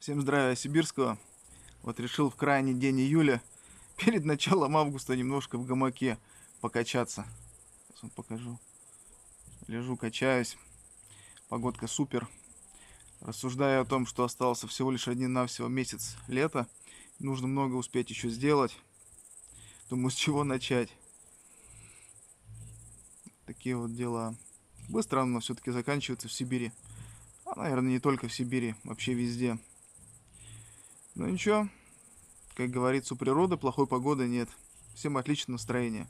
Всем здравия сибирского. Вот решил в крайний день июля, перед началом августа, немножко в гамаке покачаться. Сейчас вам покажу. Лежу, качаюсь. Погодка супер. Рассуждаю о том, что остался всего лишь один-навсего месяц лета. Нужно много успеть еще сделать. Думаю, с чего начать. Такие вот дела. Быстро оно все-таки заканчивается в Сибири. А, наверное, не только в Сибири, вообще везде. Ну ничего, как говорится, у природы плохой погоды нет. Всем отличное настроение.